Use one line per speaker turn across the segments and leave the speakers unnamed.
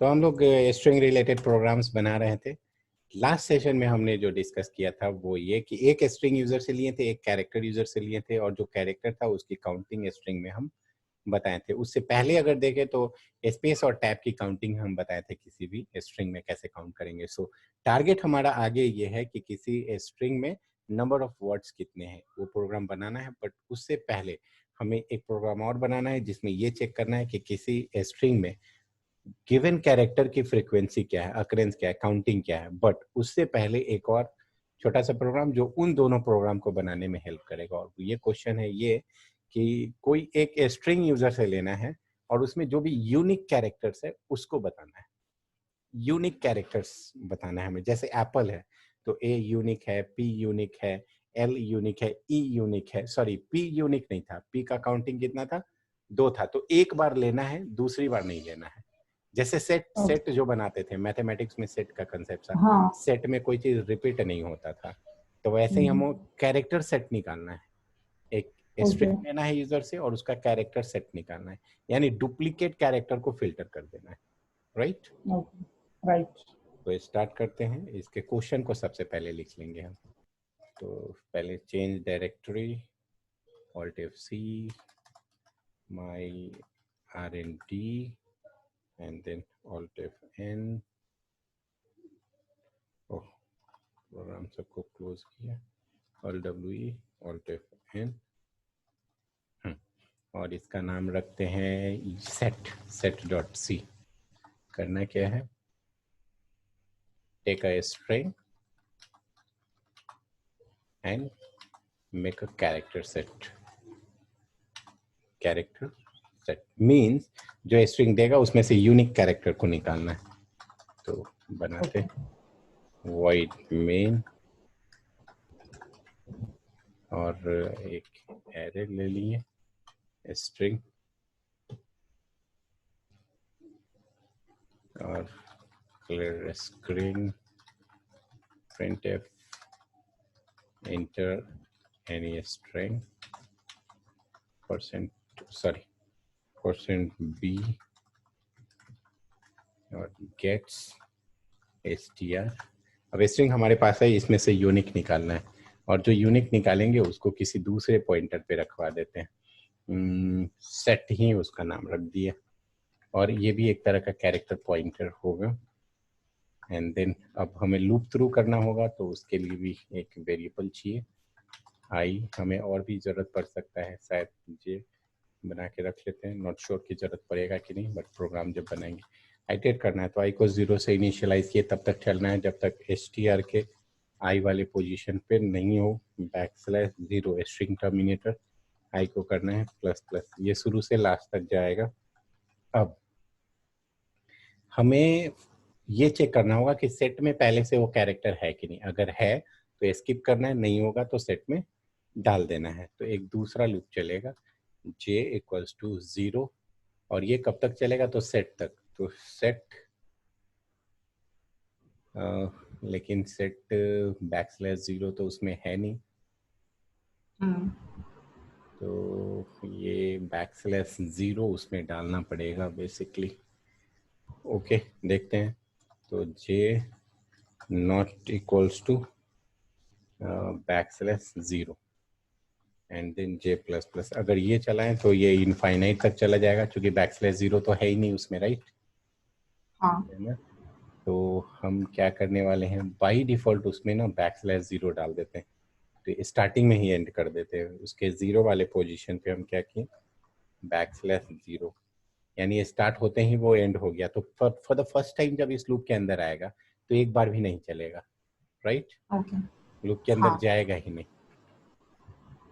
तो हम लोग स्ट्रिंग रिलेटेड प्रोग्राम्स बना रहे थे। लास्ट सेशन में हमने जो डिस्कस किया था वो ये कि एक स्ट्रिंग यूजर से लिए थे, एक कैरेक्टर यूजर से लिए थे, और जो कैरेक्टर था उसकी काउंटिंग स्ट्रिंग में हम बताए थे। उससे पहले अगर देखें तो स्पेस और टैब की काउंटिंग हम बताए थे किसी भी स्ट्रिंग में कैसे काउंट करेंगे। सो टारगेट हमारा आगे ये है कि किसी स्ट्रिंग में नंबर ऑफ वर्ड्स कितने हैं वो प्रोग्राम बनाना है। बट उससे पहले हमें एक प्रोग्राम और बनाना है जिसमें ये चेक करना है कि किसी स्ट्रिंग में गिवन कैरेक्टर की फ्रीक्वेंसी क्या है, अकरेंस क्या है, काउंटिंग क्या है। बट उससे पहले एक और छोटा सा प्रोग्राम जो उन दोनों प्रोग्राम को बनाने में हेल्प करेगा। और ये क्वेश्चन है ये कि कोई एक स्ट्रिंग यूजर से लेना है और उसमें जो भी यूनिक कैरेक्टर्स है उसको बताना है। यूनिक कैरेक्टर्स बताना है हमें। जैसे एप्पल है तो ए यूनिक है, पी यूनिक है, एल यूनिक है, ई यूनिक है। सॉरी, पी यूनिक नहीं था, पी का काउंटिंग कितना था, 2 था। तो एक बार लेना है, दूसरी बार नहीं लेना है। जैसे सेट जो बनाते थे मैथमेटिक्स में, सेट का कंसेप्ट था।
हाँ।
सेट में कोई चीज रिपीट नहीं होता था, तो वैसे ही हमें कैरेक्टर सेट निकालना है। एक स्ट्रिंग लेना है यूजर से और उसका कैरेक्टर सेट निकालना है, यानी डुप्लीकेट कैरेक्टर को फिल्टर कर देना है। Right
right.
तो स्टार्ट करते हैं। इसके क्वेश्चन को सबसे पहले लिख लेंगे हम। तो पहले change directory, Alt F C, my R&D, and then Alt Fn। ओह, प्रोग्राम सबको क्लोज किया। Alt W, Alt Fn। और इसका नाम रखते हैं set.c। करना क्या है, take a string and make a character set. Character set means जो स्ट्रिंग देगा उसमें से यूनिक कैरेक्टर को निकालना है। तो बनाते void main और एक एरे ले लिए स्ट्रिंग और clear screen, printf enter any string %b और gets str। अब स्ट्रिंग हमारे पास है, इसमें से यूनिक निकालना है और जो यूनिक निकालेंगे उसको किसी दूसरे पॉइंटर पे रखवा देते हैं। सेट ही उसका नाम रख दिया और ये भी एक तरह का कैरेक्टर पॉइंटर होगा। एंड देन अब हमें लूप थ्रू करना होगा तो उसके लिए भी एक वेरिएबल चाहिए आई। हमें और भी जरूरत पड़ सकता है, शायद जे बना के रख लेते हैं, नॉट श्योर की जरूरत पड़ेगा कि नहीं, बट प्रोग्राम जब बनाएंगे आइटरेट करना है तो आई को 0 से इनिशियलाइज किए तब तक चलना है जब तक str के आई वाले पोजीशन पे नहीं हो \0 स्ट्रिंग टर्मिनेटर आई को करना है ++। ये शुरू से लास्ट तक जाएगा। अब हमें ये चेक करना होगा कि सेट में पहले से वो कैरेक्टर है कि नहीं। अगर है तो स्किप करना है, नहीं होगा तो सेट में डाल देना है। तो एक दूसरा लूप चलेगा j = 0 और ये कब तक चलेगा, तो सेट तक। तो सेट लेकिन सेट \0 तो उसमें है नहीं, तो ये \0 उसमें डालना पड़ेगा बेसिकली। ओके देखते हैं। तो j ≠ \0 एंड देन j++। अगर ये चलाएं तो ये इनफाइनाइट तक चला जाएगा क्योंकि \0 तो है ही नहीं उसमें, राइट।
हाँ।
तो हम क्या करने वाले हैं, बाय डिफॉल्ट उसमें ना \0 डाल देते हैं, तो स्टार्टिंग में ही एंड कर देते हैं। उसके 0 वाले पोजीशन पे हम क्या किए, \0, यानी स्टार्ट होते ही वो एंड हो गया। तो फॉर द फर्स्ट टाइम जब इस लूप के अंदर आएगा तो एक बार भी नहीं चलेगा, राइट। लूप के अंदर जाएगा ही नहीं।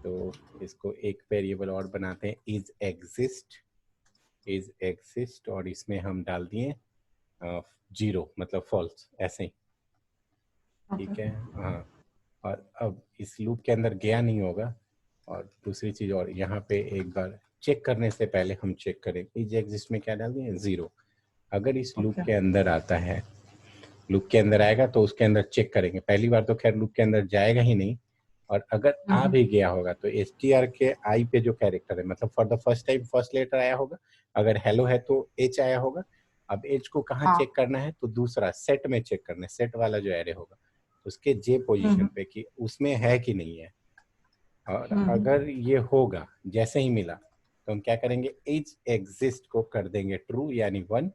तो इसको एक वेरिएबल और बनाते हैं, इज एग्जिस्ट और इसमें हम डाल दिए 0 मतलब फॉल्स, ऐसे ही, ठीक है। हाँ, और अब इस लूप के अंदर गया नहीं होगा। और दूसरी चीज और, यहाँ पे एक बार चेक करने से पहले हम चेक करें इज एग्जिस्ट में क्या डाल दिए, 0। अगर इस लूप के अंदर आता है, लूप के अंदर आएगा तो उसके अंदर चेक करेंगे। पहली बार तो खैर लूप के अंदर जाएगा ही नहीं, और अगर आ भी गया होगा तो str के आई पे जो कैरेक्टर है, मतलब for the first time first letter आया होगा। अगर हेलो है तो h आया होगा, अब एज को कहाँ
हाँ।
चेक करना है, तो दूसरा सेट में चेक करना है, सेट वाला जो एरे होगा उसके जे पोजीशन पे कि उसमें है कि नहीं है। और अगर ये होगा, जैसे ही मिला तो हम क्या करेंगे, इज एग्जिस्ट को कर देंगे ट्रू यानी 1,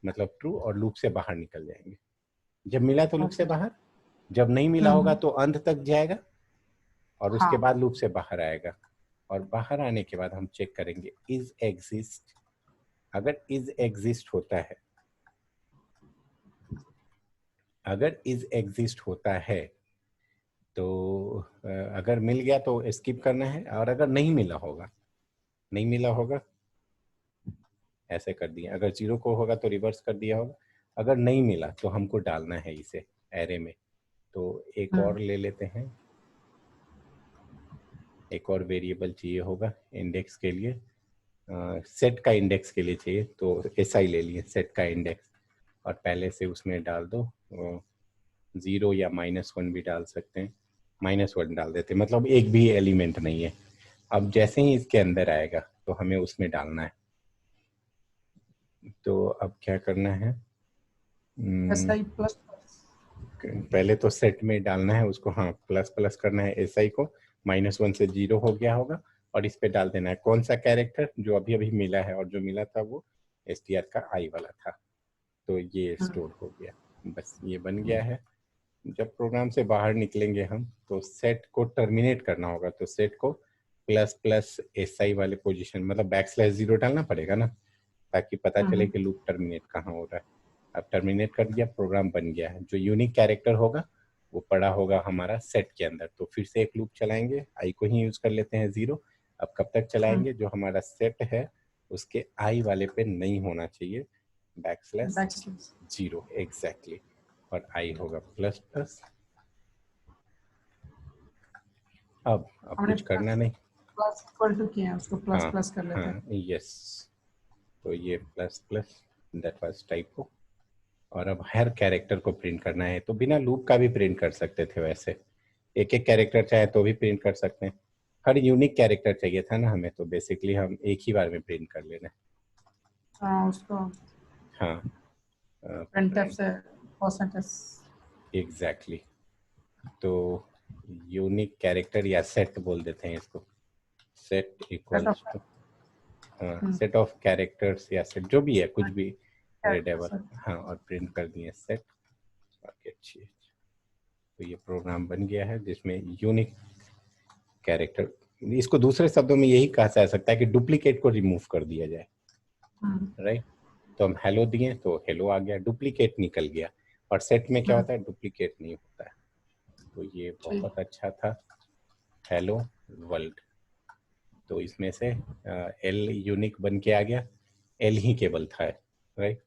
मतलब ट्रू, और लूप से बाहर निकल जाएंगे। जब मिला तो लूप से
ओके।
बाहर, जब नहीं मिला होगा तो अंत तक जाएगा और उसके
हाँ।
बाद लूप से बाहर आएगा। और बाहर आने के बाद हम चेक करेंगे इज एग्जिस्ट। अगर इज एग्जिस्ट होता है, अगर इज एग्जिस्ट होता है तो अगर मिल गया तो स्किप करना है, और अगर नहीं मिला होगा, नहीं मिला होगा ऐसे कर दिया, अगर 0 को होगा तो रिवर्स कर दिया होगा, अगर नहीं मिला तो हमको डालना है इसे एरे में। तो एक और ले लेते हैं, एक और वेरिएबल चाहिए होगा इंडेक्स के लिए, सेट का इंडेक्स के लिए चाहिए, तो SI ले लिए, सेट का इंडेक्स, और पहले से उसमें डाल दो 0 या -1 भी डाल सकते हैं, -1 डाल देते, मतलब एक भी एलिमेंट नहीं है। अब जैसे ही इसके अंदर आएगा तो हमें उसमें डालना है। तो अब क्या करना है,
SI प्लस।
पहले तो सेट में डालना है उसको, हाँ प्लस प्लस करना है SI को, -1 से 0 हो गया होगा, और इस पे डाल देना है कौन सा कैरेक्टर जो अभी अभी मिला है, और जो मिला था वो STR का I वाला था। तो ये स्टोर हो गया, बस ये बन गया है। जब प्रोग्राम से बाहर निकलेंगे हम तो सेट को टर्मिनेट करना होगा, तो सेट को प्लस प्लस SI वाले पोजीशन, मतलब \0 डालना पड़ेगा ना, ताकि पता चले कि लूप टर्मिनेट कहाँ हो रहा है। अब टर्मिनेट कर दिया, प्रोग्राम बन गया है। जो यूनिक कैरेक्टर होगा वो पड़ा होगा हमारा सेट के अंदर। तो फिर से एक लूप चलाएंगे, आई को ही यूज कर लेते हैं 0। अब कब तक चलाएंगे, जो हमारा सेट है उसके आई वाले पे नहीं होना चाहिए, \0 एग्जैक्टली, और आई होगा प्लस प्लस। अब
हमने
कुछ करना नहीं,
प्लस इक्वल टू किया है, उसको प्लस
हाँ
प्लस कर लेते हैं।
हाँ यस, तो ये plus plus, that was typo. और अब हर कैरेक्टर को प्रिंट करना है, तो बिना लूप का भी प्रिंट कर सकते थे वैसे, एक एक कैरेक्टर चाहे तो भी प्रिंट कर सकते हैं। हर यूनिक कैरेक्टर चाहिए था ना हमें, तो बेसिकली हम एक ही बार में प्रिंट कर लेना है।
हाँ, उसको
हाँ
printf से परसेंटेज।
एग्जैक्टली, तो यूनिक कैरेक्टर या सेट बोल देते हैं इसको, सेट इक्वल्स टू, हाँ सेट ऑफ कैरेक्टर्स या सेट जो भी है, कुछ भी रीडेबल, हाँ, और प्रिंट कर दिए सेट। बाकी अच्छी है। तो ये प्रोग्राम बन गया है जिसमें यूनिक कैरेक्टर, इसको दूसरे शब्दों में यही कहा जा सकता है कि डुप्लीकेट को रिमूव कर दिया जाए, राइट। तो हम हेलो दिए तो हेलो आ गया, डुप्लीकेट निकल गया। और सेट में क्या होता है, डुप्लीकेट नहीं होता है। तो ये बहुत अच्छा था, हेलो वर्ल्ड। तो इसमें से एल यूनिक बन के आ गया, एल ही केवल था, राइट।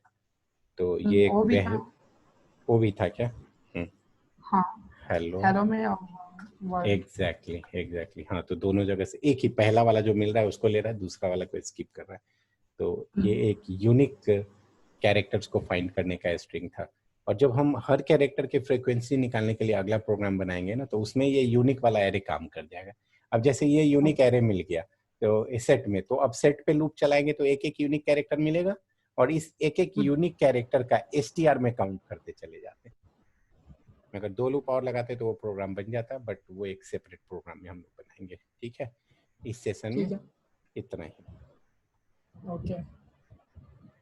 तो ये एक वो भी था क्या,
हाँ,
हेलो,
हेलो में और
एग्जैक्टली एग्जैक्टली, हाँ। तो दोनों जगह से एक ही, पहला वाला जो मिल रहा है उसको ले रहा है, दूसरा वाला को स्किप कर रहा है। तो ये एक यूनिक कैरेक्टर्स को फाइंड करने का स्ट्रिंग था। और जब हम हर कैरेक्टर की फ्रीक्वेंसी निकालने के लिए अगला प्रोग्राम बनाएंगे ना, तो उसमें ये यूनिक वाला एरे काम कर जाएगा। अब जैसे ये यूनिक एरे मिल गया तो इस सेट में, तो अब सेट पे लूप चलाएंगे तो एक एक यूनिक कैरेक्टर मिलेगा, और इस एक एक यूनिक कैरेक्टर का STR में काउंट करते चले जाते हैं। अगर 2 लूप और लगाते तो वो प्रोग्राम बन जाता, बट वो एक सेपरेट प्रोग्राम में हम लोग बनाएंगे। ठीक है, इस सेशन में इतना ही।
ओके।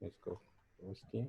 इसको पोस्ट किए।